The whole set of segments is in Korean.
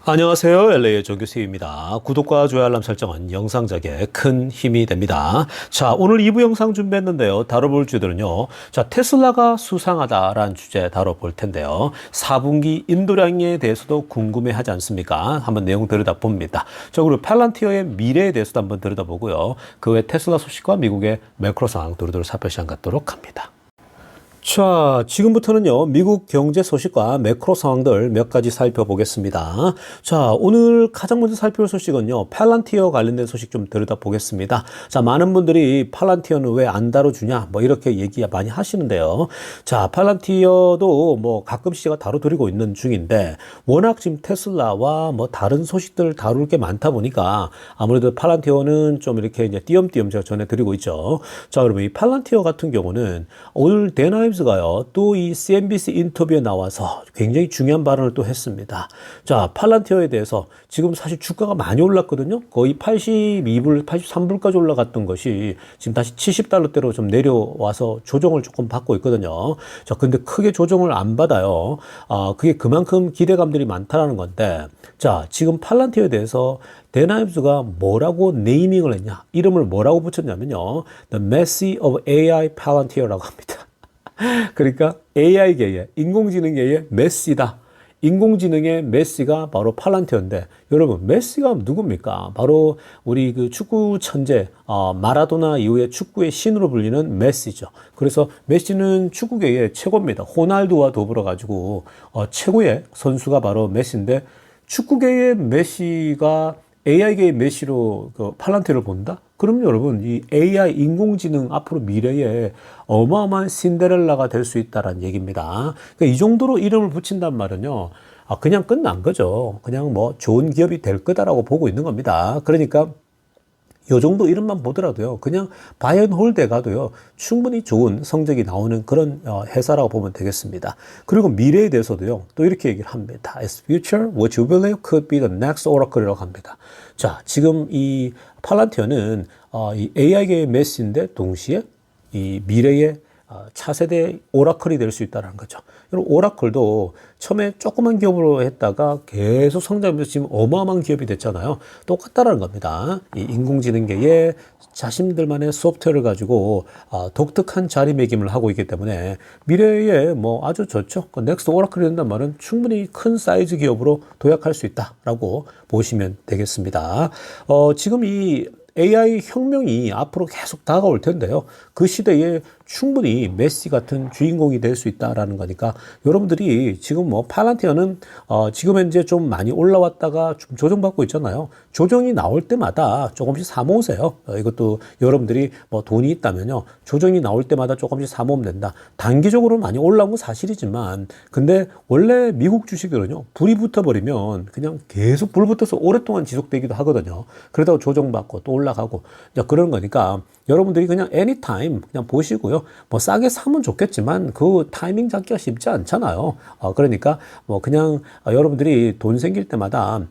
안녕하세요. LA의 정교수입니다. 구독과 좋아요 알람 설정은 영상 제작에 큰 힘이 됩니다. 자, 오늘 2부 영상 준비했는데요. 다뤄볼 주제들은요. 자, 테슬라가 수상하다라는 주제 다뤄볼 텐데요. 4분기 인도량에 대해서도 궁금해하지 않습니까? 한번 내용 들여다봅니다. 자, 그리고 팔란티어의 미래에 대해서도 한번 들여다보고요. 그 외 테슬라 소식과 미국의 매크로 상황 두루두루 살펴시간 갖도록 합니다. 자, 지금부터는요, 미국 경제 소식과 매크로 상황들 몇 가지 살펴보겠습니다. 자, 오늘 가장 먼저 살펴볼 소식은요, 팔란티어 관련된 소식 좀 들여다보겠습니다. 자, 많은 분들이 팔란티어는 왜 안 다뤄주냐, 뭐 이렇게 얘기 많이 하시는데요. 자, 팔란티어도 뭐 가끔씩 제가 다뤄드리고 있는 중인데, 워낙 지금 테슬라와 뭐 다른 소식들 다룰 게 많다 보니까 아무래도 팔란티어는 좀 이렇게 이제 띄엄띄엄 제가 전해드리고 있죠. 자, 그러면 이 팔란티어 같은 경우는 오늘 데나임스가요, 또 이 CNBC 인터뷰에 나와서 굉장히 중요한 발언을 또 했습니다. 자, 팔란티어에 대해서 지금 사실 주가가 많이 올랐거든요. 거의 82불, 83불까지 올라갔던 것이 지금 다시 70달러대로 좀 내려와서 조정을 조금 받고 있거든요. 자, 근데 크게 조정을 안 받아요. 그게 그만큼 기대감들이 많다라는 건데, 자, 지금 팔란티어에 대해서 데나임스가 뭐라고 네이밍을 했냐, 이름을 뭐라고 붙였냐면요, The Messi of AI Palantir라고 합니다. 그러니까 AI계의, 인공지능계의 메시다. 인공지능의 메시가 바로 팔란티어인데, 여러분, 메시가 누굽니까? 바로 우리 그 축구 천재, 마라도나 이후에 축구의 신으로 불리는 메시죠. 그래서 메시는 축구계의 최고입니다. 호날두와 더불어 가지고 최고의 선수가 바로 메시인데, 축구계의 메시가 AI계의 메시로 그 팔란티어를 본다? 그럼 여러분, 이 AI 인공지능 앞으로 미래에 어마어마한 신데렐라가 될 수 있다는 얘기입니다. 그러니까 이 정도로 이름을 붙인단 말은요, 그냥 끝난 거죠. 그냥 뭐 좋은 기업이 될 거다라고 보고 있는 겁니다. 그러니까 요 정도 이름만 보더라도요, 그냥 바이앤홀드에 가도요, 충분히 좋은 성적이 나오는 그런 회사라고 보면 되겠습니다. 그리고 미래에 대해서도요, 또 이렇게 얘기를 합니다. As future, what you believe could be the next Oracle이라고 합니다. 자, 지금 이 팔란티어는 이 AI계의 메시인데 동시에 이 미래의 차세대 오라클이 될 수 있다는 거죠. 여러분, 오라클도 처음에 조그만 기업으로 했다가 계속 성장하면서 지금 어마어마한 기업이 됐잖아요. 똑같다라는 겁니다. 이 인공지능계에 자신들만의 소프트웨어를 가지고 독특한 자리매김을 하고 있기 때문에 미래에 뭐 아주 좋죠. 그 넥스트 오라클이 된단 말은 충분히 큰 사이즈 기업으로 도약할 수 있다라고 보시면 되겠습니다. 지금 이 AI 혁명이 앞으로 계속 다가올 텐데요. 그 시대에 충분히 메시 같은 주인공이 될 수 있다라는 거니까 여러분들이 지금 뭐 팔란티어는 지금 현재 좀 많이 올라왔다가 좀 조정받고 있잖아요. 조정이 나올 때마다 조금씩 사모으세요. 이것도 여러분들이 뭐 돈이 있다면요, 조정이 나올 때마다 조금씩 사모으면 된다. 단기적으로 많이 올라온 건 사실이지만, 근데 원래 미국 주식들은요, 불이 붙어버리면 그냥 계속 불 붙어서 오랫동안 지속되기도 하거든요. 그러다가 조정받고 또 올라가고 그런 거니까 여러분들이 그냥 anytime 그냥 보시고요. 뭐 싸게 사면 좋겠지만 그 타이밍 잡기가 쉽지 않잖아요. 그러니까 뭐 그냥 여러분들이 돈 생길 때마다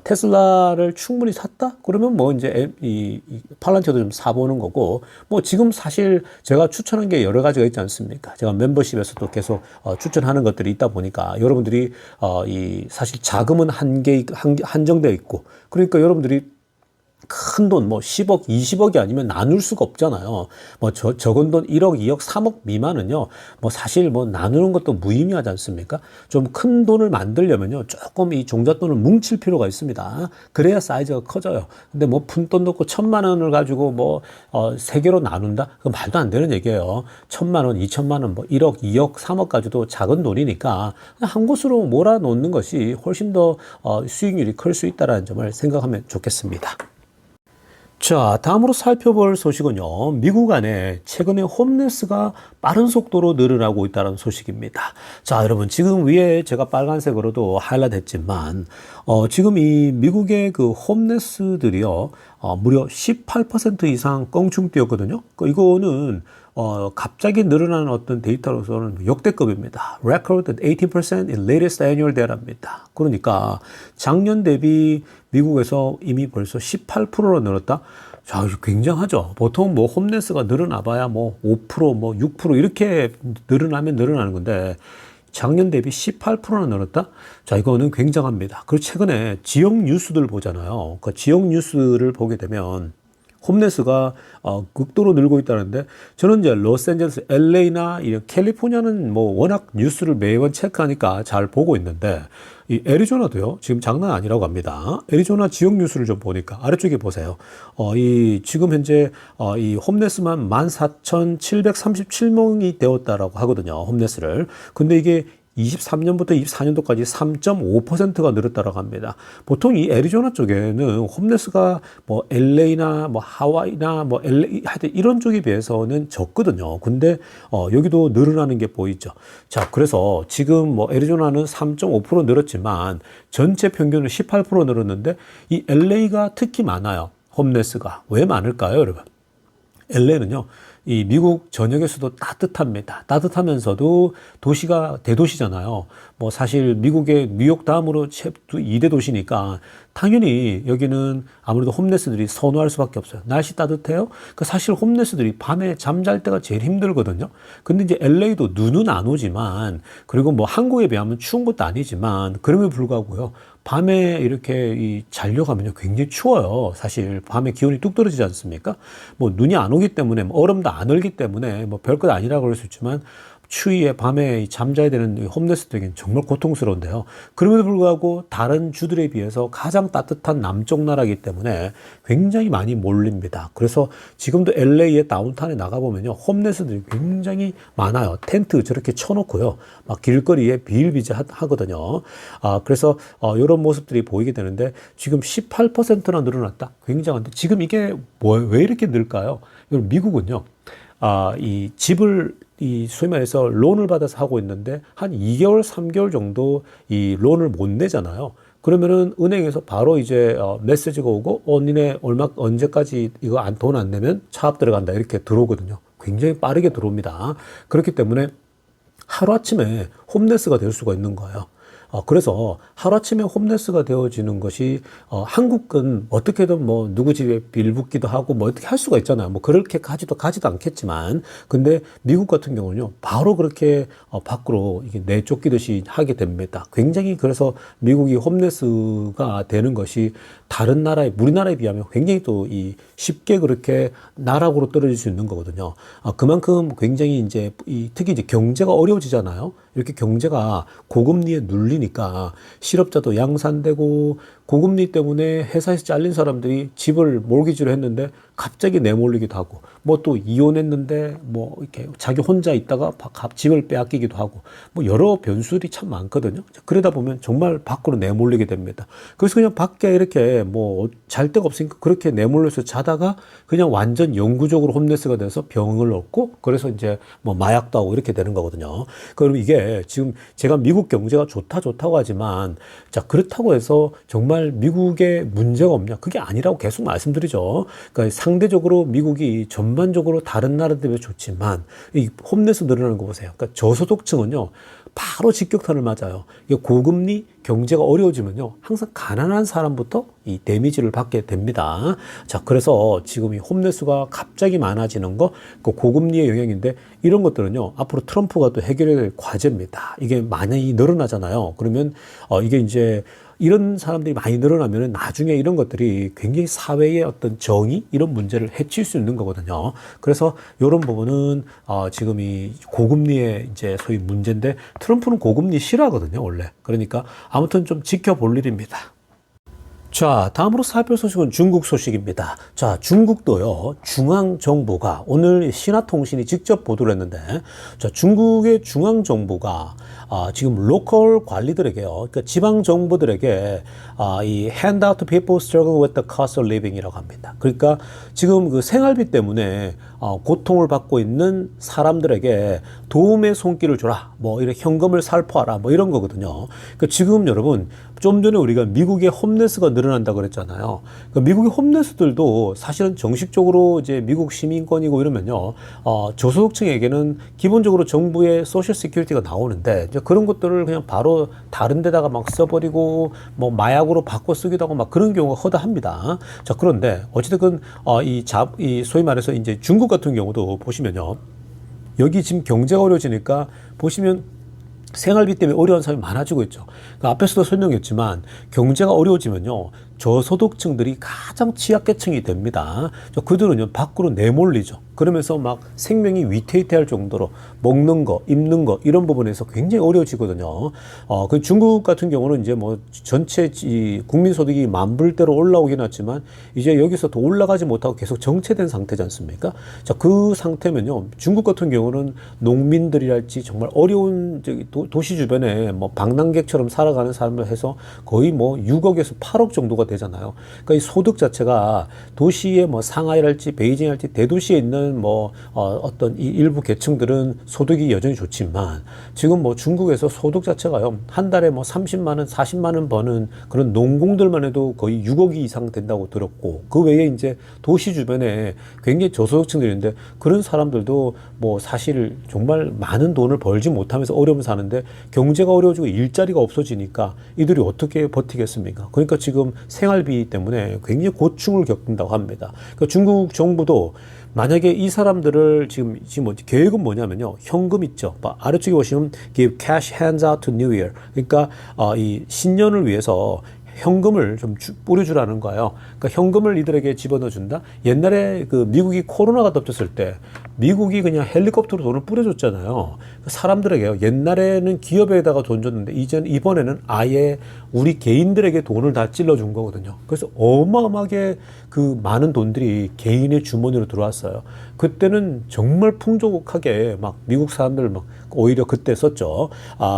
테슬라를 충분히 샀다? 그러면 뭐 이제 이 팔란티어도 좀 사보는 거고, 뭐 지금 사실 제가 추천한 게 여러 가지가 있지 않습니까? 제가 멤버십에서도 계속 추천하는 것들이 있다 보니까 여러분들이 이 사실 자금은 한정되어 있고, 그러니까 여러분들이 큰 돈, 뭐 10억, 20억이 아니면 나눌 수가 없잖아요. 뭐 적은 돈 1억, 2억, 3억 미만은요, 뭐 사실 뭐 나누는 것도 무의미하지 않습니까? 좀 큰 돈을 만들려면요, 조금 이 종잣돈을 뭉칠 필요가 있습니다. 그래야 사이즈가 커져요. 근데 뭐 푼돈 넣고 1,000만 원을 가지고 뭐, 3개로 나눈다? 그건 말도 안 되는 얘기예요. 1,000만 원, 2,000만 원, 뭐 1억, 2억, 3억까지도 작은 돈이니까 한 곳으로 몰아놓는 것이 훨씬 더 수익률이 클 수 있다는 점을 생각하면 좋겠습니다. 자, 다음으로 살펴볼 소식은요, 미국 안에 최근에 홈레스가 빠른 속도로 늘어나고 있다는 소식입니다. 자, 여러분, 지금 위에 제가 빨간색으로도 하이라이트 했지만, 지금 이 미국의 그 홈레스들이요, 무려 18% 이상 껑충 뛰었거든요. 이거는 갑자기 늘어나는 어떤 데이터로서는 역대급입니다. Record 18% in latest annual data입니다. 그러니까 작년 대비 미국에서 이미 벌써 18%로 늘었다? 자, 굉장하죠. 보통 뭐 홈레스가 늘어나봐야 뭐 5%, 뭐 6% 이렇게 늘어나면 늘어나는 건데, 작년 대비 18%나 늘었다? 자, 이거는 굉장합니다. 그리고 최근에 지역 뉴스들 보잖아요. 그 지역 뉴스를 보게 되면 홈레스가 극도로 늘고 있다는데, 저는 이제 로스앤젤레스, LA나 이런 캘리포니아는 뭐 워낙 뉴스를 매번 체크하니까 잘 보고 있는데, 이 애리조나도요, 지금 장난 아니라고 합니다. 애리조나 지역 뉴스를 좀 보니까 아래쪽에 보세요. 이 지금 현재 이 홈레스만 14,737명이 되었다라고 하거든요. 홈레스를. 근데 이게 23년부터 24년도까지 3.5%가 늘었다고 합니다. 보통 이 애리조나 쪽에는 홈레스가 뭐 LA나 뭐 하와이나 뭐 LA 하여튼 이런 쪽에 비해서는 적거든요. 근데 여기도 늘어나는 게 보이죠. 자, 그래서 지금 뭐 애리조나는 3.5% 늘었지만 전체 평균은 18% 늘었는데, 이 LA가 특히 많아요. 홈레스가. 왜 많을까요, 여러분? LA는요, 이 미국 전역에서도 따뜻합니다. 따뜻하면서도 도시가 대도시잖아요. 뭐 사실 미국의 뉴욕 다음으로 2대 도시니까 당연히 여기는 아무래도 홈레스들이 선호할 수밖에 없어요. 날씨 따뜻해요? 그 사실 홈레스들이 밤에 잠잘 때가 제일 힘들거든요. 근데 이제 LA도 눈은 안 오지만, 그리고 뭐 한국에 비하면 추운 것도 아니지만, 그럼에도 불구하고요, 밤에 이렇게 자려고 하면요, 굉장히 추워요. 사실 밤에 기온이 뚝 떨어지지 않습니까? 뭐 눈이 안 오기 때문에, 뭐 얼음도 안 얼기 때문에 뭐 별것 아니라고 그럴 수 있지만, 추위에 밤에 잠자야 되는 홈레스들에게는 정말 고통스러운데요. 그럼에도 불구하고 다른 주들에 비해서 가장 따뜻한 남쪽 나라이기 때문에 굉장히 많이 몰립니다. 그래서 지금도 LA의 다운타운에 나가보면요, 홈레스들이 굉장히 많아요. 텐트 저렇게 쳐놓고요, 막 길거리에 비일비재하거든요. 그래서 이런 모습들이 보이게 되는데, 지금 18%나 늘어났다? 굉장한데, 지금 이게 왜 이렇게 늘까요? 미국은요, 이 집을 소위 말해서 론을 받아서 하고 있는데, 한 2개월, 3개월 정도 이 론을 못 내잖아요. 그러면은 은행에서 바로 이제 메시지가 오고, 니네 언제까지 이거 돈 안 내면 차압 들어간다, 이렇게 들어오거든요. 굉장히 빠르게 들어옵니다. 그렇기 때문에 하루아침에 홈레스가 될 수가 있는 거예요. 그래서 하루아침에 홈레스가 되어지는 것이, 한국은 어떻게든 뭐 누구 집에 빌붙기도 하고 뭐 어떻게 할 수가 있잖아요. 뭐 그렇게 가지도 않겠지만, 근데 미국 같은 경우는요, 바로 그렇게 밖으로 이게 내쫓기듯이 하게 됩니다. 굉장히, 그래서 미국이 홈레스가 되는 것이 다른 나라에, 우리나라에 비하면 굉장히 또 쉽게 그렇게 나락으로 떨어질 수 있는 거거든요. 그만큼 굉장히 이제 특히 이제 경제가 어려워지잖아요. 이렇게 경제가 고금리에 눌리니까 실업자도 양산되고, 고금리 때문에 회사에서 잘린 사람들이 집을 몰기지로 했는데 갑자기 내몰리기도 하고, 뭐 또 이혼했는데 뭐 이렇게 자기 혼자 있다가 집을 빼앗기기도 하고, 뭐 여러 변수들이 참 많거든요. 그러다 보면 정말 밖으로 내몰리게 됩니다. 그래서 그냥 밖에 이렇게 뭐 잘 데가 없으니까 그렇게 내몰려서 자다가 그냥 완전 영구적으로 홈레스가 돼서 병을 얻고, 그래서 이제 뭐 마약도 하고 이렇게 되는 거거든요. 그럼 이게 지금 제가 미국 경제가 좋다고 하지만, 자, 그렇다고 해서 정말 미국에 문제가 없냐? 그게 아니라고 계속 말씀드리죠. 그러니까 상대적으로 미국이 전반적으로 다른 나라들에 비해 좋지만, 이 홈레스 늘어나는 거 보세요. 그러니까 저소득층은요, 바로 직격탄을 맞아요. 이게 고금리, 경제가 어려워지면요, 항상 가난한 사람부터 이 데미지를 받게 됩니다. 자, 그래서 지금 이 홈레스가 갑자기 많아지는 거, 그 고금리의 영향인데, 이런 것들은요, 앞으로 트럼프가 또 해결해야 될 과제입니다. 이게 많이 늘어나잖아요. 그러면 이게 이제 이런 사람들이 많이 늘어나면 나중에 이런 것들이 굉장히 사회의 어떤 정의, 이런 문제를 해칠 수 있는 거거든요. 그래서 이런 부분은 지금 이 고금리의 이제 소위 문제인데, 트럼프는 고금리 싫어하거든요, 원래. 그러니까 아무튼 좀 지켜볼 일입니다. 자, 다음으로 살펴볼 소식은 중국 소식입니다. 자, 중국도요, 중앙정부가, 오늘 신화통신이 직접 보도를 했는데, 자, 중국의 중앙정부가 지금 로컬 관리들에게요, 그러니까 지방 정부들에게 이 hand out to people struggling with the cost of living이라고 합니다. 그러니까 지금 그 생활비 때문에 고통을 받고 있는 사람들에게 도움의 손길을 줘라, 뭐 이렇게 현금을 살포하라, 뭐 이런 거거든요. 그러니까 지금 여러분, 좀 전에 우리가 미국의 홈레스가 늘어난다 그랬잖아요. 그러니까 미국의 홈레스들도 사실은 정식적으로 이제 미국 시민권이고 이러면요, 저소득층에게는 기본적으로 정부의 소셜 시큐리티가 나오는데, 이제 그런 것들을 그냥 바로 다른 데다가 막 써버리고, 뭐 마약으로 바꿔 쓰기도 하고 막 그런 경우가 허다합니다. 자, 그런데 어찌됐든 이 소위 말해서 이제 중국 같은 경우도 보시면요, 여기 지금 경제가 어려워지니까 보시면 생활비 때문에 어려운 사람이 많아지고 있죠. 그 앞에서도 설명했지만 경제가 어려워지면요. 저소득층들이 가장 취약계층이 됩니다. 그들은요, 밖으로 내몰리죠. 그러면서 막 생명이 위태위태할 정도로 먹는 거, 입는 거, 이런 부분에서 굉장히 어려워지거든요. 그 중국 같은 경우는 이제 뭐 전체 국민소득이 만불대로 올라오긴 했지만 이제 여기서 더 올라가지 못하고 계속 정체된 상태지 않습니까? 자, 그 상태면요. 중국 같은 경우는 농민들이랄지 정말 어려운 도시 주변에 뭐 방랑객처럼 살아가는 사람을 해서 거의 뭐 6억에서 8억 정도가 되잖아요. 그러니까 이 소득 자체가 도시의 뭐 상하이랄지 베이징이랄지 대도시에 있는 뭐 어떤 이 일부 계층들은 소득이 여전히 좋지만 지금 뭐 중국에서 소득 자체가요 한 달에 뭐 30만 원, 40만 원 버는 그런 농공들만 해도 거의 6억 이상 된다고 들었고 그 외에 이제 도시 주변에 굉장히 저소득층들인데 그런 사람들도 뭐 사실 정말 많은 돈을 벌지 못하면서 어려움을 사는데 경제가 어려워지고 일자리가 없어지니까 이들이 어떻게 버티겠습니까? 그러니까 지금 생활비 때문에 굉장히 고충을 겪는다고 합니다. 그러니까 중국 정부도 만약에 이 사람들을 지금 계획은 뭐냐면요. 현금 있죠. 아래쪽에 보시면 give cash hands out to New Year. 그러니까 이 신년을 위해서 현금을 좀 뿌려주라는 거예요. 그러니까 현금을 이들에게 집어넣어 준다. 옛날에 그 미국이 코로나가 덮쳤을 때 미국이 그냥 헬리콥터로 돈을 뿌려줬잖아요. 사람들에게요. 옛날에는 기업에다가 돈 줬는데 이번에는 아예 우리 개인들에게 돈을 다 찔러준 거거든요. 그래서 어마어마하게 그 많은 돈들이 개인의 주머니로 들어왔어요. 그때는 정말 풍족하게 막 미국 사람들 막 오히려 그때 썼죠.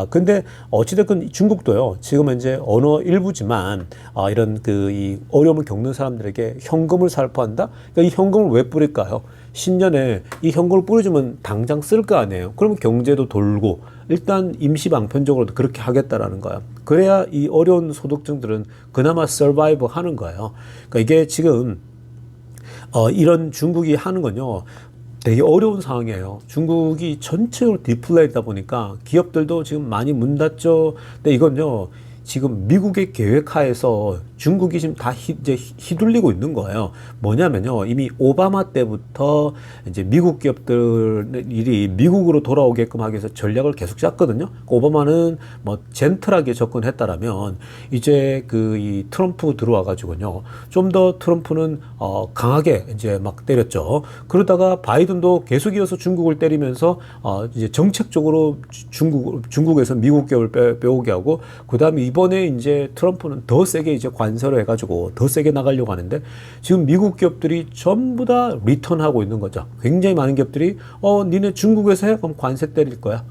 근데 어찌됐건 중국도요. 지금은 이제 어느 일부지만 이런 이 어려움을 겪는 사람들에게 현금을 살포한다. 그러니까 이 현금을 왜 뿌릴까요? 신년에 이 현금을 뿌려주면 당장 쓸 거 아니에요. 그러면 경제도 돌고 일단 임시방편적으로도 그렇게 하겠다라는 거예요. 그래야 이 어려운 소득층들은 그나마 서바이브 하는 거예요. 그러니까 이게 지금 이런 중국이 하는 건요. 되게 어려운 상황이에요. 중국이 전체적으로 디플레이다 보니까 기업들도 지금 많이 문 닫죠. 근데 이건요. 지금 미국의 계획하에서 중국이 지금 다 이제 휘둘리고 있는 거예요. 뭐냐면요. 이미 오바마 때부터 이제 미국 기업들이 미국으로 돌아오게끔 하기 위해서 전략을 계속 짰거든요. 오바마는 뭐 젠틀하게 접근했다라면 이제 이 트럼프 들어와가지고요. 좀 더 트럼프는 강하게 이제 막 때렸죠. 그러다가 바이든도 계속 이어서 중국을 때리면서 이제 정책적으로 중국에서 미국 기업을 빼오게 하고 그다음에 이번에 이제 트럼프는 더 세게 이제 관세를 해가지고 더 세게 나가려고 하는데 지금 미국 기업들이 전부 다 리턴하고 있는 거죠. 굉장히 많은 기업들이 니네 중국에서 해? 그럼 관세 때릴 거야.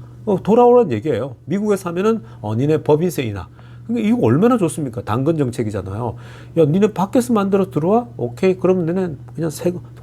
돌아오라는 얘기예요. 미국에서 하면은 니네 법인세이나. 그러니까 이거 얼마나 좋습니까? 당근 정책이잖아요. 야, 니네 밖에서 만들어 들어와? 오케이. 그럼 너는 그냥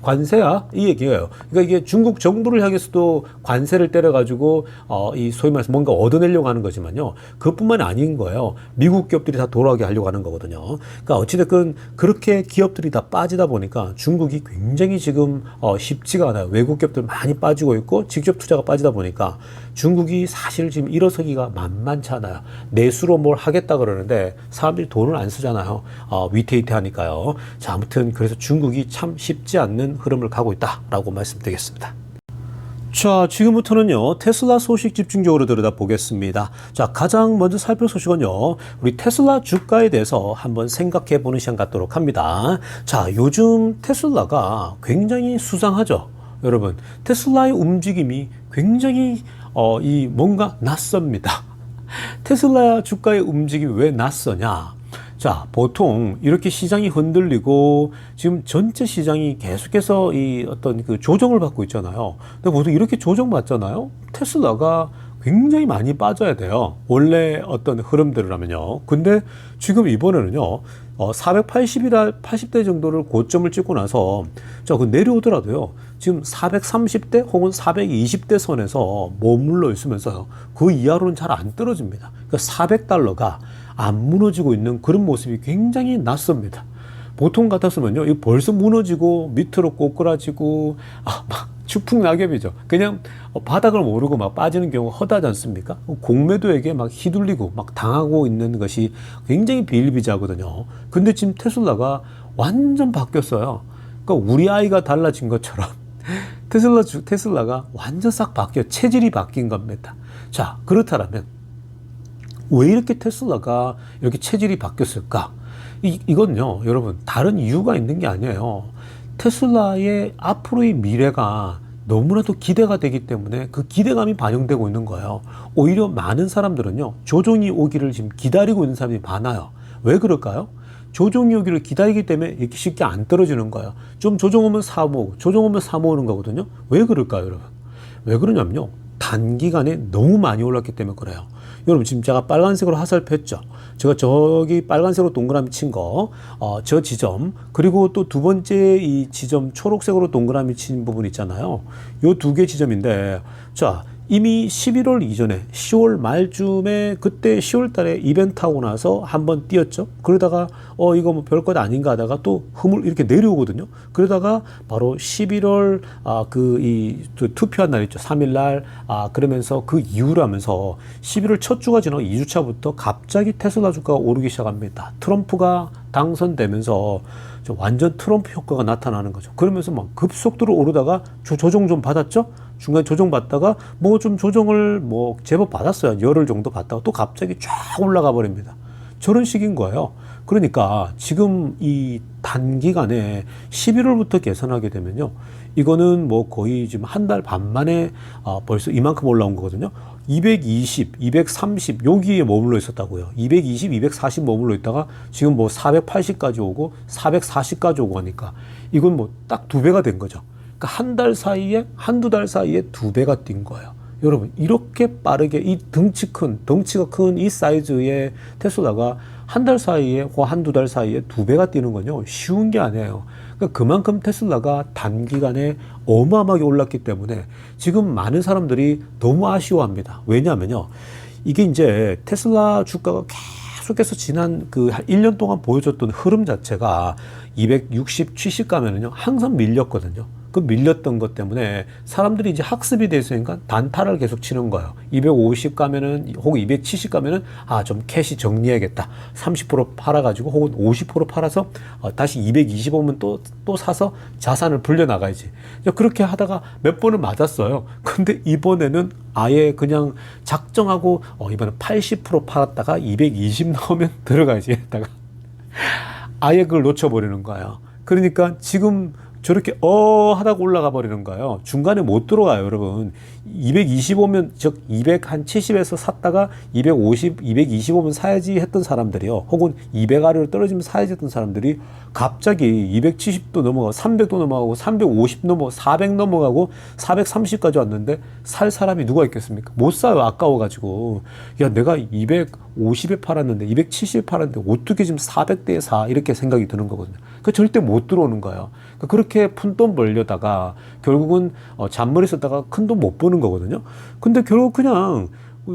관세야? 이 얘기예요. 그러니까 이게 중국 정부를 향해서도 관세를 때려가지고, 이 소위 말해서 뭔가 얻어내려고 하는 거지만요. 그것뿐만이 아닌 거예요. 미국 기업들이 다 돌아오게 하려고 하는 거거든요. 그러니까 어찌됐건 그렇게 기업들이 다 빠지다 보니까 중국이 굉장히 지금, 쉽지가 않아요. 외국 기업들 많이 빠지고 있고, 직접 투자가 빠지다 보니까 중국이 사실 지금 일어서기가 만만치 않아요. 내수로 뭘 하겠다 그러는데 사람들이 돈을 안 쓰잖아요. 위태위태하니까요. 자, 아무튼 그래서 중국이 참 쉽지 않는 흐름을 가고 있다라고 말씀드리겠습니다. 자, 지금부터는요, 테슬라 소식 집중적으로 들여다보겠습니다. 자, 가장 먼저 살펴볼 소식은요, 우리 테슬라 주가에 대해서 한번 생각해 보는 시간 갖도록 합니다. 자, 요즘 테슬라가 굉장히 수상하죠. 여러분, 테슬라의 움직임이 굉장히 뭔가 낯섭니다. 테슬라 주가의 움직임이 왜 낯서냐? 자, 보통 이렇게 시장이 흔들리고 지금 전체 시장이 계속해서 이 어떤 그 조정을 받고 있잖아요. 근데 보통 이렇게 조정받잖아요. 테슬라가 굉장히 많이 빠져야 돼요. 원래 어떤 흐름대로라면요. 근데 지금 이번에는요. 80대 정도를 고점을 찍고 나서 그 내려오더라도요. 지금 430대 혹은 420대 선에서 머물러 있으면서 그 이하로는 잘 안 떨어집니다. 그러니까 400달러가 안 무너지고 있는 그런 모습이 굉장히 낯섭니다. 보통 같았으면요. 이거 벌써 무너지고 밑으로 꼬꾸라지고 막 추풍낙엽이죠. 그냥 바닥을 모르고 막 빠지는 경우가 허다하지 않습니까? 공매도에게 막 휘둘리고 막 당하고 있는 것이 굉장히 비일비재하거든요. 근데 지금 테슬라가 완전 바뀌었어요. 그러니까 우리 아이가 달라진 것처럼 테슬라가 완전 싹 바뀌어 체질이 바뀐 겁니다. 자, 그렇다면 왜 이렇게 테슬라가 이렇게 체질이 바뀌었을까? 이건요, 여러분, 다른 이유가 있는 게 아니에요. 테슬라의 앞으로의 미래가 너무나도 기대가 되기 때문에 그 기대감이 반영되고 있는 거예요. 오히려 많은 사람들은요, 조종이 오기를 지금 기다리고 있는 사람이 많아요. 왜 그럴까요? 조종이 오기를 기다리기 때문에 이렇게 쉽게 안 떨어지는 거예요. 좀 조종 오면 사모으고, 조종 오면 사모으는 거거든요. 왜 그럴까요, 여러분? 왜 그러냐면요, 단기간에 너무 많이 올랐기 때문에 그래요. 여러분, 지금 제가 빨간색으로 화살표했죠. 제가 저기 빨간색으로 동그라미 친 거, 저 지점, 그리고 또 두 번째 이 지점 초록색으로 동그라미 친 부분 있잖아요. 요 두 개 지점인데, 자, 이미 11월 이전에 10월 말쯤에 그때 10월 달에 이벤트 하고 나서 한번 뛰었죠. 그러다가 이거 뭐 별것 아닌가 하다가 또 흐물 이렇게 내려오거든요. 그러다가 바로 11월 투표한 날 있죠. 3일 날 그러면서 그 이후로 하면서 11월 첫 주가 지나고 2주차부터 갑자기 테슬라 주가가 오르기 시작합니다. 트럼프가 당선되면서 완전 트럼프 효과가 나타나는 거죠. 그러면서 막 급속도로 오르다가 조정 좀 받았죠. 중간에 조정 받다가 뭐 좀 조정을 뭐 제법 받았어요. 열흘 정도 받다가 또 갑자기 쫙 올라가 버립니다. 저런 식인 거예요. 그러니까 지금 이 단기간에 11월부터 계산하게 되면요, 이거는 뭐 거의 지금 한 달 반 만에 벌써 이만큼 올라온 거거든요. 220, 230 여기에 머물러 있었다고요. 220, 240 머물러 있다가 지금 뭐 480까지 오고 440까지 오고 하니까 이건 뭐 딱 두 배가 된 거죠. 그러니까 한 달 사이에, 한두 달 사이에 두 배가 뛴 거예요. 여러분, 이렇게 빠르게 이 덩치가 큰 이 사이즈의 테슬라가 한 달 사이에 혹은 한두 달 사이에 두 배가 뛰는 건요, 쉬운 게 아니에요. 그러니까 그만큼 테슬라가 단기간에 어마어마하게 올랐기 때문에 지금 많은 사람들이 너무 아쉬워합니다. 왜냐하면요, 이게 이제 테슬라 주가가 계속해서 지난 그 1년 동안 보여줬던 흐름 자체가 260, 70 가면은요, 항상 밀렸거든요. 그 밀렸던 것 때문에 사람들이 이제 학습이 돼 있으니까 단타를 계속 치는 거예요. 250 가면은 혹은 270 가면은 좀 캐시 정리해야겠다. 30% 팔아가지고 혹은 50% 팔아서 다시 220 오면 또 사서 자산을 불려나가야지. 그렇게 하다가 몇 번을 맞았어요. 근데 이번에는 아예 그냥 작정하고 이번에 80% 팔았다가 220 나오면 들어가야지 했다가 아예 그걸 놓쳐버리는 거예요. 그러니까 지금 저렇게 하다가 올라가 버리는 거예요. 중간에 못 들어가요, 여러분. 225면 즉 270에서 샀다가 250, 225면 사야지 했던 사람들이요. 혹은 200 아래로 떨어지면 사야지 했던 사람들이 갑자기 270도 넘어가고 300도 넘어가고 350 넘어가고 400 넘어가고 430까지 왔는데 살 사람이 누가 있겠습니까? 못 사요, 아까워가지고. 야, 내가 250에 팔았는데 270에 팔았는데 어떻게 지금 400대에 사? 이렇게 생각이 드는 거거든요. 그 절대 못 들어오는 거예요. 그렇게 푼돈 벌려다가 결국은 잔머리 썼다가 큰 돈 못 버는 거거든요. 근데 결국 그냥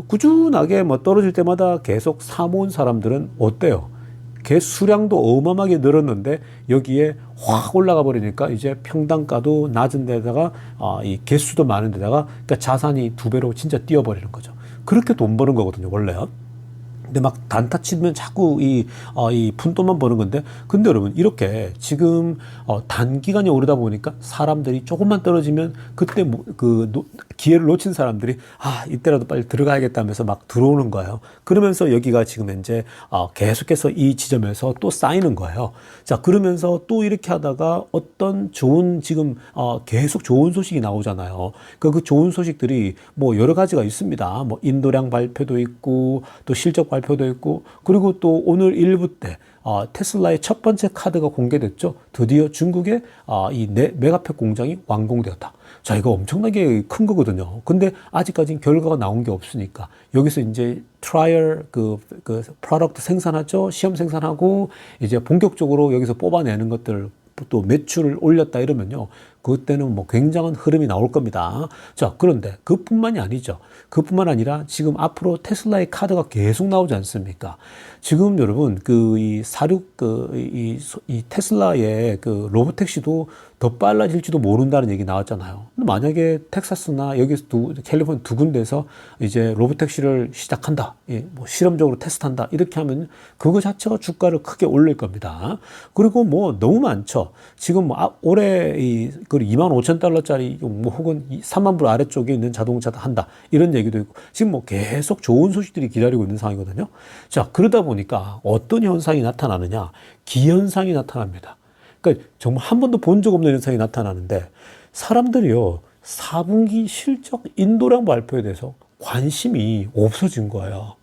꾸준하게 뭐 떨어질 때마다 계속 사모은 사람들은 어때요? 개 수량도 어마어마하게 늘었는데 여기에 확 올라가 버리니까 이제 평당가도 낮은 데다가 이 개수도 많은 데다가 그러니까 자산이 두 배로 진짜 뛰어버리는 거죠. 그렇게 돈 버는 거거든요, 원래요. 근데 막 단타 치면 자꾸 이 푼돈만 버는 건데, 근데 여러분, 이렇게 지금 단기간에 오르다 보니까 사람들이 조금만 떨어지면 그때 기회를 놓친 사람들이 이때라도 빨리 들어가야겠다면서 막 들어오는 거예요. 그러면서 여기가 지금 현재 계속해서 이 지점에서 또 쌓이는 거예요. 자, 그러면서 또 이렇게 하다가 어떤 좋은 지금 계속 좋은 소식이 나오잖아요. 그 좋은 소식들이 뭐 여러 가지가 있습니다. 뭐 인도량 발표도 있고 또 실적 발표도 있고, 그리고 또 오늘 일부 때 테슬라의 첫 번째 카드가 공개됐죠. 드디어 중국의 이 메가팩 공장이 완공되었다. 자, 이거 엄청나게 큰 거거든요. 근데 아직까지는 결과가 나온 게 없으니까 여기서 이제 트라이얼 프로덕트 생산하죠. 시험 생산하고 이제 본격적으로 여기서 뽑아내는 것들, 또 매출을 올렸다 이러면요, 그때는 뭐 굉장한 흐름이 나올 겁니다. 자, 그런데 그뿐만이 아니죠. 그뿐만 아니라 지금 앞으로 테슬라의 카드가 계속 나오지 않습니까? 지금 여러분 이 테슬라의 그 로보택시도 더 빨라질지도 모른다는 얘기 나왔잖아요. 만약에 텍사스나 여기서 캘리포니아 두 군데에서 이제 로보택시를 시작한다, 뭐 실험적으로 테스트한다 이렇게 하면 그거 자체가 주가를 크게 올릴 겁니다. 그리고 뭐 너무 많죠. 지금 올해 그 25,000달러짜리 뭐 혹은 3만 불 아래쪽에 있는 자동차도 한다. 이런 얘기도 있고 지금 뭐 계속 좋은 소식들이 기다리고 있는 상황이거든요. 자, 그러다 보니까 어떤 현상이 나타나느냐? 기현상이 나타납니다. 그러니까 정말 한 번도 본 적 없는 현상이 나타나는데 사람들이요. 4분기 실적 인도량 발표에 대해서 관심이 없어진 거예요.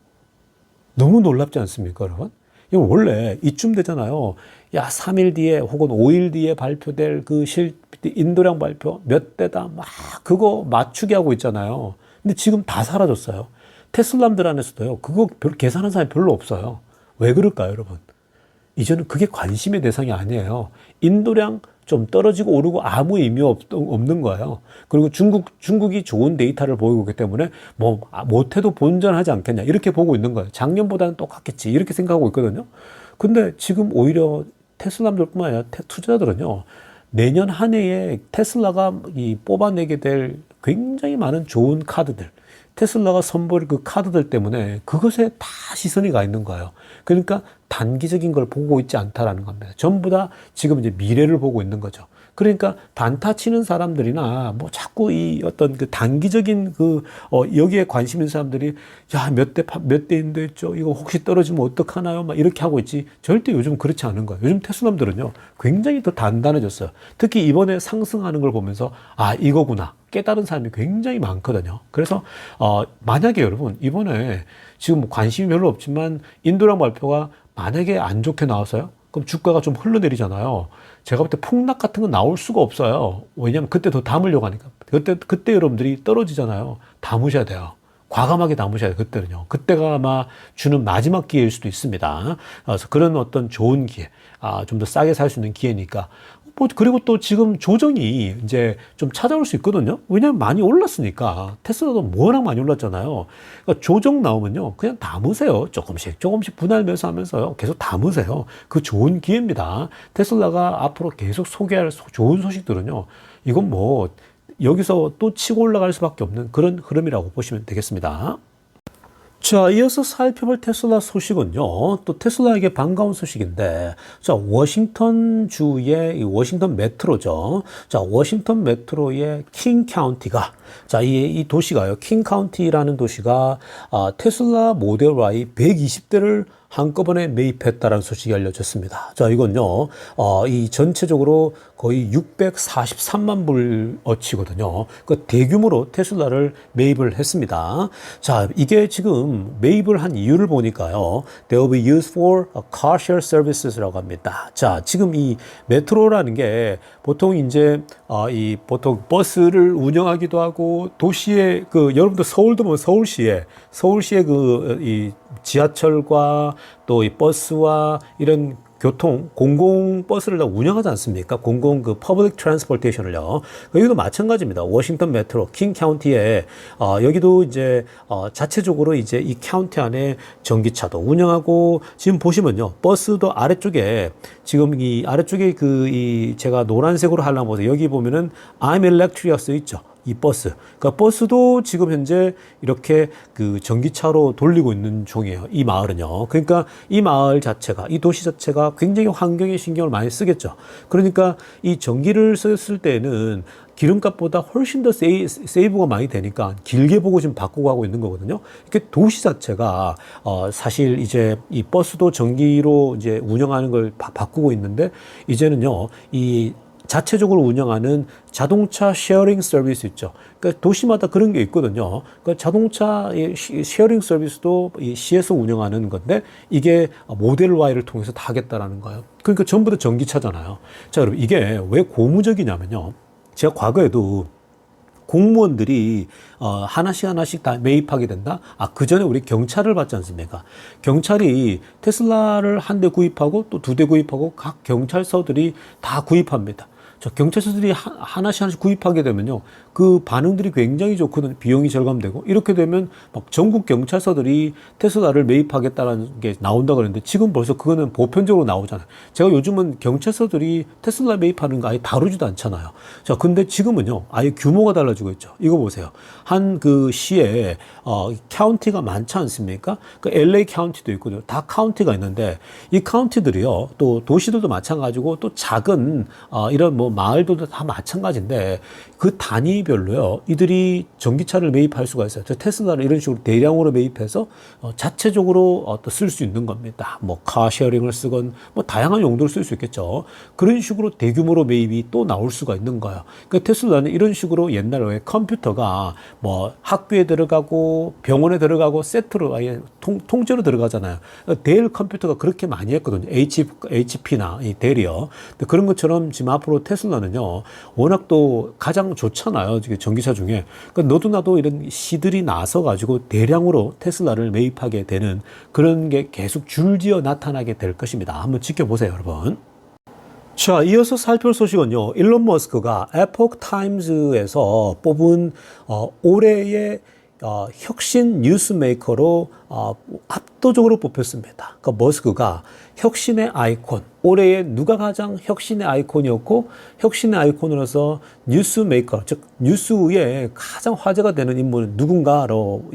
너무 놀랍지 않습니까, 여러분? 이거 원래 이쯤 되잖아요. 야, 3일 뒤에 혹은 5일 뒤에 발표될 그 인도량 발표 몇 대다 막 그거 맞추기 하고 있잖아요. 근데 지금 다 사라졌어요. 테슬라들 안에서도요. 그거 계산하는 사람이 별로 없어요. 왜 그럴까요, 여러분? 이제는 그게 관심의 대상이 아니에요. 인도량 좀 떨어지고 오르고 아무 의미 없는 거예요. 그리고 중국이 좋은 데이터를 보이고 있기 때문에 뭐 못해도 본전하지 않겠냐 이렇게 보고 있는 거예요. 작년보다는 똑같겠지 이렇게 생각하고 있거든요. 근데 지금 오히려 테슬라들뿐만 아니라 투자자들은요. 내년 한 해에 테슬라가 뽑아내게 될 굉장히 많은 좋은 카드들, 테슬라가 선보일 그 카드들 때문에 그것에 다 시선이 가 있는 거예요. 그러니까 단기적인 걸 보고 있지 않다라는 겁니다. 전부 다 지금 이제 미래를 보고 있는 거죠. 그러니까 단타 치는 사람들이나 뭐 자꾸 이 어떤 그 단기적인 여기에 관심 있는 사람들이 야, 몇 대인데 있죠. 이거 혹시 떨어지면 어떡하나요? 막 이렇게 하고 있지. 절대 요즘 그렇지 않은 거예요. 요즘 테슬라들은요, 굉장히 더 단단해졌어요. 특히 이번에 상승하는 걸 보면서 아, 이거구나. 깨달은 사람이 굉장히 많거든요. 그래서 만약에 여러분 이번에 지금 관심이 별로 없지만 인도량 발표가 만약에 안 좋게 나왔어요? 그럼 주가가 좀 흘러내리잖아요. 제가 볼 때 폭락 같은 건 나올 수가 없어요. 왜냐하면 그때 더 담으려고 하니까. 그때 여러분들이 떨어지잖아요. 담으셔야 돼요. 과감하게 담으셔야 돼요. 그때는요. 그때가 아마 주는 마지막 기회일 수도 있습니다. 그래서 그런 어떤 좋은 기회, 좀 더 싸게 살 수 있는 기회니까. 그리고 또 지금 조정이 이제 좀 찾아올 수 있거든요. 왜냐하면 많이 올랐으니까. 테슬라도 워낙 많이 올랐잖아요. 그러니까 조정 나오면요. 그냥 담으세요. 조금씩 분할매수 하면서요. 계속 담으세요. 그 좋은 기회입니다. 테슬라가 앞으로 계속 소개할 좋은 소식들은요. 이건 뭐 여기서 또 치고 올라갈 수밖에 없는 그런 흐름이라고 보시면 되겠습니다. 자, 이어서 살펴볼 테슬라 소식은요, 또 테슬라에게 반가운 소식인데, 자, 워싱턴주의 워싱턴 메트로죠. 자, 워싱턴 메트로의 킹 카운티가, 자, 이 도시가요, 킹 카운티라는 도시가, 테슬라 모델 Y 120대를 한꺼번에 매입했다라는 소식이 알려졌습니다. 자, 이건요, 이 전체적으로 거의 643만 불어치거든요. 그 대규모로 테슬라를 매입을 했습니다. 자, 이게 지금 매입을 한 이유를 보니까요, they will be used for car share services라고 합니다. 자, 지금 이 메트로라는 게 보통 이제 보통 버스를 운영하기도 하고 도시의 여러분들 서울도 보면 서울시에 이 지하철과 또 이 버스와 이런 공공 버스를 다 운영하지 않습니까? 퍼블릭 트랜스포테이션을요. 여기도 마찬가지입니다. 워싱턴 메트로, 킹 카운티에, 여기도 이제, 자체적으로 이제 이 카운티 안에 전기차도 운영하고, 지금 보시면요. 버스도 아래쪽에, 지금 이 아래쪽에 제가 노란색으로 하려고 보세요. 여기 보면은 I'm electric이라고 써 있죠. 이 버스. 그러니까 버스도 지금 현재 이렇게 전기차로 돌리고 있는 중이에요. 이 마을은요. 그러니까 이 마을 자체가, 이 도시 자체가 굉장히 환경에 신경을 많이 쓰겠죠. 그러니까 이 전기를 썼을 때는 기름값보다 훨씬 더 세이브가 많이 되니까 길게 보고 지금 바꾸고 하고 있는 거거든요. 이렇게 도시 자체가 사실 이제 이 버스도 전기로 이제 운영하는 걸 바꾸고 있는데 이제는요. 이 자체적으로 운영하는 자동차 쉐어링 서비스 있죠. 그러니까 도시마다 그런 게 있거든요. 그러니까 자동차 쉐어링 서비스도 이 시에서 운영하는 건데 이게 모델 Y를 통해서 다 하겠다라는 거예요. 그러니까 전부 다 전기차잖아요. 자, 여러분 이게 왜 고무적이냐면요. 제가 과거에도 공무원들이 하나씩 다 매입하게 된다? 그 전에 우리 경찰을 봤지 않습니까? 경찰이 테슬라를 한 대 구입하고 또 2대 구입하고 각 경찰서들이 다 구입합니다. 자, 경찰서들이 하나씩 구입하게 되면요. 그 반응들이 굉장히 좋거든요. 비용이 절감되고. 이렇게 되면 막 전국 경찰서들이 테슬라를 매입하겠다는 게 나온다 그랬는데 지금 벌써 그거는 보편적으로 나오잖아요. 제가 요즘은 경찰서들이 테슬라 매입하는 거 아예 다루지도 않잖아요. 자, 근데 지금은요. 아예 규모가 달라지고 있죠. 이거 보세요. 한 시에, 카운티가 많지 않습니까? LA 카운티도 있거든요. 다 카운티가 있는데 이 카운티들이요. 또 도시들도 마찬가지고 또 작은, 이런 뭐 마을들도 다 마찬가지인데 그 단위별로요. 이들이 전기차를 매입할 수가 있어요. 저 테슬라를 이런 식으로 대량으로 매입해서 자체적으로 또 쓸 수 있는 겁니다. 뭐 카쉐어링을 쓰건 뭐 다양한 용도로 쓸 수 있겠죠. 그런 식으로 대규모로 매입이 또 나올 수가 있는 거예요. 그러니까 테슬라는 이런 식으로 옛날에 왜 컴퓨터가 뭐 학교에 들어가고 병원에 들어가고 세트로 아예 통째로 들어가잖아요. 델 컴퓨터가 그렇게 많이 했거든요. HP나 이 델이요. 그런 것처럼 지금 앞으로 테슬라는요, 워낙 또 가장 좋잖아요. 전기차 중에. 그러니까 너도 나도 이런 시들이 나서 가지고 대량으로 테슬라를 매입하게 되는 그런 게 계속 줄지어 나타나게 될 것입니다. 한번 지켜보세요, 여러분. 자, 이어서 살펴볼 소식은요, 일론 머스크가 에포크 타임즈에서 뽑은 올해의 혁신 뉴스메이커로 압도적으로 뽑혔습니다. 그러니까 머스크가 혁신의 아이콘, 올해에 누가 가장 혁신의 아이콘이었고 혁신의 아이콘으로서 뉴스메이커, 즉 뉴스에 가장 화제가 되는 인물은 누군가로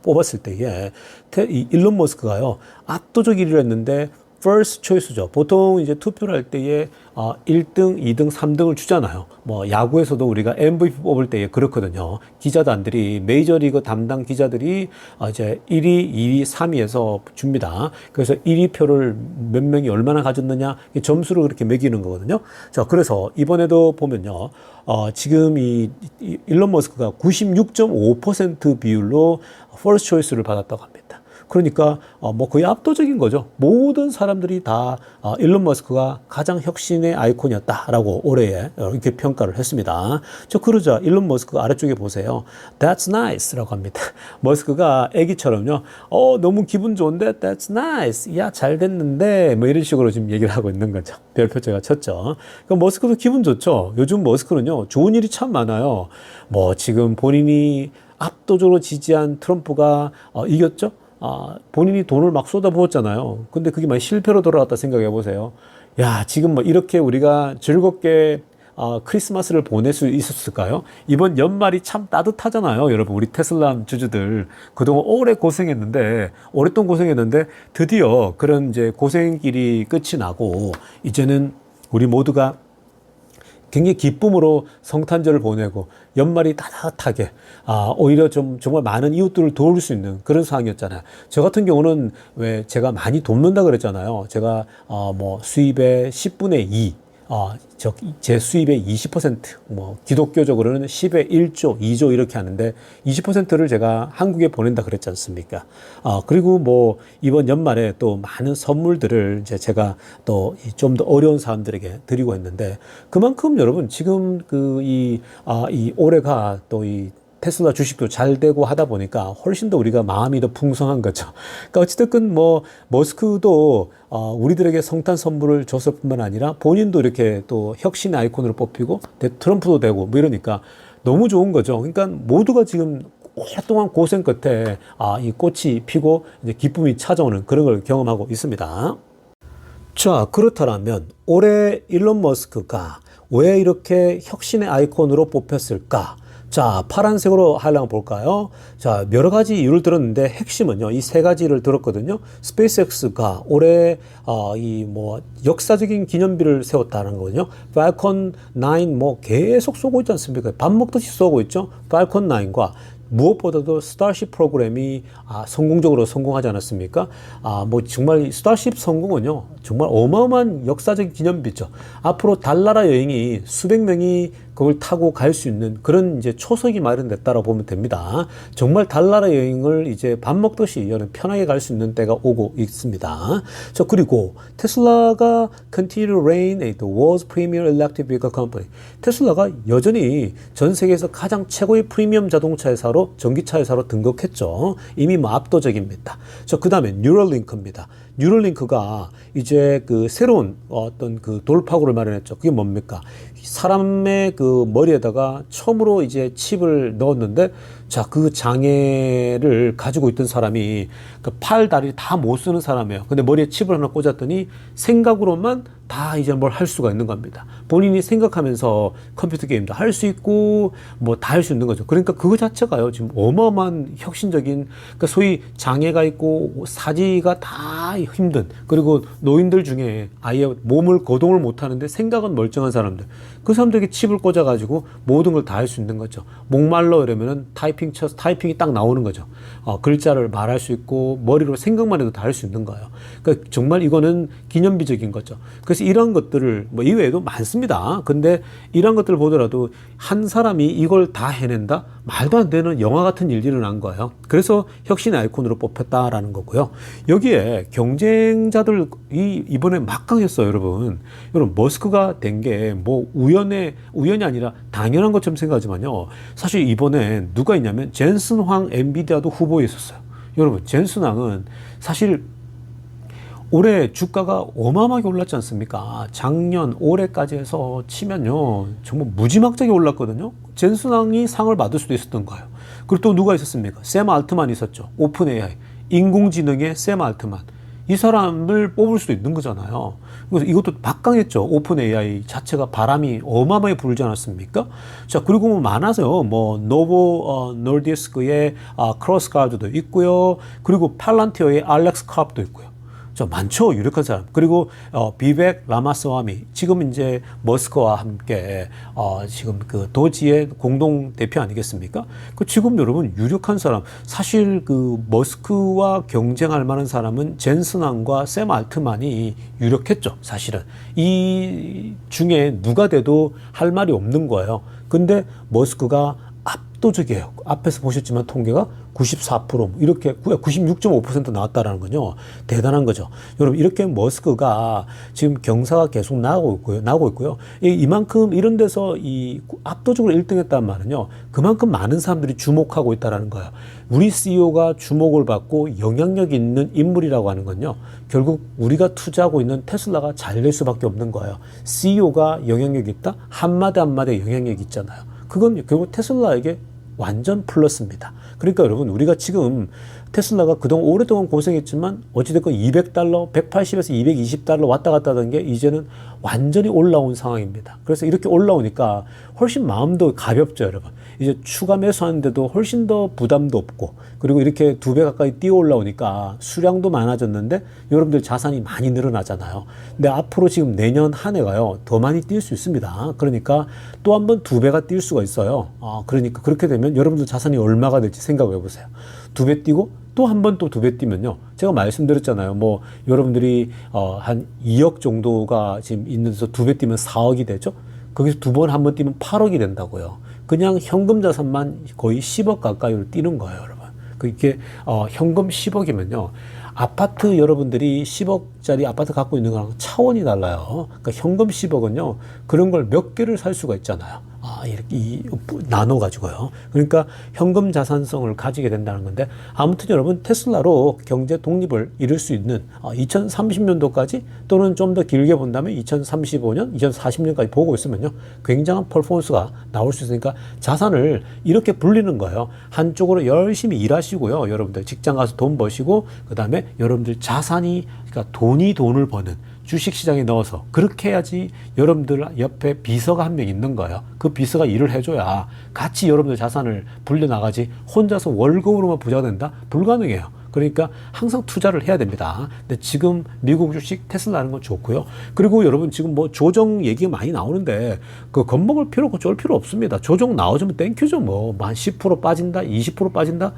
뽑았을 때에 이 일론 머스크가요 압도적 1위를 했는데 first choice죠. 보통 이제 투표를 할 때에 1등, 2등, 3등을 주잖아요. 뭐 야구에서도 우리가 MVP 뽑을 때에 그렇거든요. 기자단들이 메이저리그 담당 기자들이 이제 1위, 2위, 3위에서 줍니다. 그래서 1위 표를 몇 명이 얼마나 가졌느냐 점수를 그렇게 매기는 거거든요. 자, 그래서 이번에도 보면요. 지금 이 일론 머스크가 96.5% 비율로 first choice를 받았다고 합니다. 그러니까 뭐 거의 압도적인 거죠. 모든 사람들이 다 일론 머스크가 가장 혁신의 아이콘이었다라고 올해에 이렇게 평가를 했습니다. 그러자 일론 머스크가 아래쪽에 보세요. That's nice라고 합니다. 머스크가 애기처럼요. 너무 기분 좋은데 That's nice. 야, 잘 됐는데 뭐 이런 식으로 지금 얘기를 하고 있는 거죠. 별표 제가 쳤죠. 그러니까 머스크도 기분 좋죠. 요즘 머스크는요. 좋은 일이 참 많아요. 뭐 지금 본인이 압도적으로 지지한 트럼프가 이겼죠. 본인이 돈을 막 쏟아부었잖아요. 근데 그게 막 실패로 돌아갔다 생각해 보세요. 야, 지금 뭐 이렇게 우리가 즐겁게 크리스마스를 보낼 수 있었을까요? 이번 연말이 참 따뜻하잖아요. 여러분, 우리 테슬라 주주들 그동안 오랫동안 고생했는데 드디어 그런 이제 고생길이 끝이 나고 이제는 우리 모두가 굉장히 기쁨으로 성탄절을 보내고 연말이 따뜻하게 오히려 좀 정말 많은 이웃들을 도울 수 있는 그런 상황이었잖아요. 저 같은 경우는 왜 제가 많이 돕는다 그랬잖아요. 제가 뭐 수입의 10분의 2 제 수입의 20%, 뭐, 기독교적으로는 10의 1조, 2조 이렇게 하는데 20%를 제가 한국에 보낸다 그랬지 않습니까? 그리고 뭐, 이번 연말에 또 많은 선물들을 이제 제가 또 좀 더 어려운 사람들에게 드리고 했는데 그만큼 여러분 지금 이 올해가 또 테슬라 주식도 잘 되고 하다 보니까 훨씬 더 우리가 마음이 더 풍성한 거죠. 그러니까 어찌됐든 뭐 머스크도 우리들에게 성탄 선물을 줬을 뿐만 아니라 본인도 이렇게 또 혁신의 아이콘으로 뽑히고 트럼프도 되고 뭐 이러니까 너무 좋은 거죠. 그러니까 모두가 지금 오랫동안 고생 끝에 이 꽃이 피고 이제 기쁨이 찾아오는 그런 걸 경험하고 있습니다. 자, 그렇다면 올해 일론 머스크가 왜 이렇게 혁신의 아이콘으로 뽑혔을까? 자, 파란색으로 한번 볼까요? 자, 여러 가지 이유를 들었는데 핵심은요, 이 세 가지를 들었거든요. 스페이스X가 올해 역사적인 기념비를 세웠다는 거거든요. 팔콘 9 뭐 계속 쏘고 있지 않습니까? 밥 먹듯이 쏘고 있죠. 팔콘 9과 무엇보다도 스타쉽 프로그램이 성공적으로 성공하지 않았습니까? 뭐 정말 스타쉽 성공은요, 정말 어마어마한 역사적인 기념비죠. 앞으로 달나라 여행이 수백 명이 그걸 타고 갈 수 있는 그런 이제 초석이 마련됐다라고 보면 됩니다. 정말 달나라 여행을 이제 밥 먹듯이 편하게 갈 수 있는 때가 오고 있습니다. 자, 그리고 테슬라가 continue to reign the world's premier electric vehicle company. 테슬라가 여전히 전 세계에서 가장 최고의 프리미엄 자동차 회사로 전기차 회사로 등극했죠. 이미 뭐 압도적입니다. 자, 그다음에 뉴럴링크입니다. 뉴럴링크가 이제 그 새로운 어떤 그 돌파구를 마련했죠. 그게 뭡니까? 사람의 그 머리에다가 처음으로 이제 칩을 넣었는데 자, 그 장애를 가지고 있던 사람이 그 팔, 다리 다 못 쓰는 사람이에요. 근데 머리에 칩을 하나 꽂았더니 생각으로만 다 이제 뭘 할 수가 있는 겁니다. 본인이 생각하면서 컴퓨터 게임도 할 수 있고 뭐 다 할 수 있는 거죠. 그러니까 그거 자체가요, 지금 어마어마한 혁신적인, 그러니까 소위 장애가 있고 사지가 다 힘든, 그리고 노인들 중에 아예 몸을 거동을 못 하는데 생각은 멀쩡한 사람들, 그 사람들에게 칩을 꽂아가지고 모든 걸 다 할 수 있는 거죠. 목말라 이러면은 타이핑이 딱 나오는 거죠. 글자를 말할 수 있고 머리로 생각만 해도 다 할 수 있는 거예요. 그러니까 정말 이거는 기념비적인 거죠. 그래서 이런 것들을 뭐 이외에도 많습니다. 근데 이런 것들을 보더라도 한 사람이 이걸 다 해낸다? 말도 안 되는 영화 같은 일이 일어난 거예요. 그래서 혁신의 아이콘으로 뽑혔다라는 거고요. 여기에 경쟁자들이 이번에 막강했어요, 여러분. 여러분, 머스크가 된 게 뭐 우연이 아니라 당연한 것처럼 생각하지만요. 사실 이번에 누가 있냐면 젠슨 황 엔비디아도 후보에 있었어요. 여러분, 젠슨 황은 사실 올해 주가가 어마어마하게 올랐지 않습니까? 작년, 올해까지 해서 치면요, 정말 무지막지하게 올랐거든요. 젠슨 황이 상을 받을 수도 있었던 거예요. 그리고 또 누가 있었습니까? 샘 알트만이 있었죠. 오픈 AI, 인공지능의 샘 알트만. 이 사람을 뽑을 수도 있는 거잖아요. 그래서 이것도 막강했죠. 오픈 AI 자체가 바람이 어마어마하게 불지 않았습니까? 자, 그리고 뭐 많아서요. 뭐 노보 노르디스크의 크로스가드도 있고요. 그리고 팔란티어의 알렉스 카프도 있고요. 저 많죠, 유력한 사람. 그리고 비벡 라마스와미, 지금 이제 머스크와 함께 지금 그 도지의 공동 대표 아니겠습니까? 그 지금 여러분 유력한 사람, 사실 그 머스크와 경쟁할 만한 사람은 젠슨 황과 샘 알트만이 유력했죠, 사실은. 이 중에 누가 돼도 할 말이 없는 거예요. 근데 머스크가 압도적이에요. 앞에서 보셨지만 통계가 94% 이렇게 96.5% 나왔다라는 건요, 대단한 거죠. 여러분, 이렇게 머스크가 지금 경사가 계속 나오고 있고요. 이만큼 이런 데서 이 압도적으로 1등했다는 말은요, 그만큼 많은 사람들이 주목하고 있다라는 거예요. 우리 CEO가 주목을 받고 영향력 있는 인물이라고 하는 건요, 결국 우리가 투자하고 있는 테슬라가 잘 될 수밖에 없는 거예요. CEO가 영향력 있다? 한마디 한마디에 영향력이 있잖아요. 그건 결국 테슬라에게 완전 플러스입니다. 그러니까 여러분, 우리가 지금 테슬라가 그동안 오랫동안 고생했지만 어찌됐건 $200, 180에서 $220 왔다 갔다 하던 게 이제는 완전히 올라온 상황입니다. 그래서 이렇게 올라오니까 훨씬 마음도 가볍죠, 여러분. 이제 추가 매수하는데도 훨씬 더 부담도 없고, 그리고 이렇게 2배 가까이 뛰어 올라오니까 수량도 많아졌는데 여러분들 자산이 많이 늘어나잖아요. 근데 앞으로 지금 내년 한 해가요, 더 많이 뛸 수 있습니다. 그러니까 또 한 번 2배가 뛸 수가 있어요. 그러니까 그렇게 되면 여러분들 자산이 얼마가 될지 생각해 보세요. 2배 뛰고 또 한 번 또 2배 뛰면요, 제가 말씀드렸잖아요. 뭐 여러분들이 한 2억 정도가 지금 있는 데서 2배 뛰면 4억이 되죠. 거기서 2번 한 번 뛰면 8억이 된다고요. 그냥 현금 자산만 거의 10억 가까이로 뛰는 거예요, 여러분. 그게 현금 10억이면요, 아파트 여러분들이 10억짜리 아파트 갖고 있는 거랑 차원이 달라요. 그러니까 현금 10억은요, 그런 걸 몇 개를 살 수가 있잖아요. 이렇게 나눠가지고요. 그러니까 현금 자산성을 가지게 된다는 건데, 아무튼 여러분, 테슬라로 경제 독립을 이룰 수 있는 2030년도까지 또는 좀 더 길게 본다면 2035년, 2040년까지 보고 있으면요, 굉장한 퍼포먼스가 나올 수 있으니까 자산을 이렇게 불리는 거예요. 한쪽으로 열심히 일하시고요. 여러분들 직장 가서 돈 버시고, 그 다음에 여러분들 자산이, 그러니까 돈을 버는 주식시장에 넣어서, 그렇게 해야지 여러분들 옆에 비서가 한 명 있는 거예요. 그 비서가 일을 해줘야 같이 여러분들 자산을 불려나가지, 혼자서 월급으로만 부자가 된다? 불가능해요. 그러니까 항상 투자를 해야 됩니다. 근데 지금 미국 주식 테슬라는 건 좋고요. 그리고 여러분, 지금 뭐 조정 얘기가 많이 나오는데 그 겁먹을 필요 없고 쫄 필요 없습니다. 조정 나오면 땡큐죠. 뭐 한 10% 빠진다, 20% 빠진다.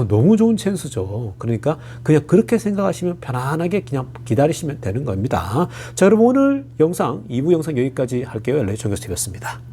너무 좋은 찬스죠. 그러니까 그냥 그렇게 생각하시면 편안하게 그냥 기다리시면 되는 겁니다. 자, 여러분, 오늘 영상 2부 영상 여기까지 할게요. LA 정교수TV였습니다.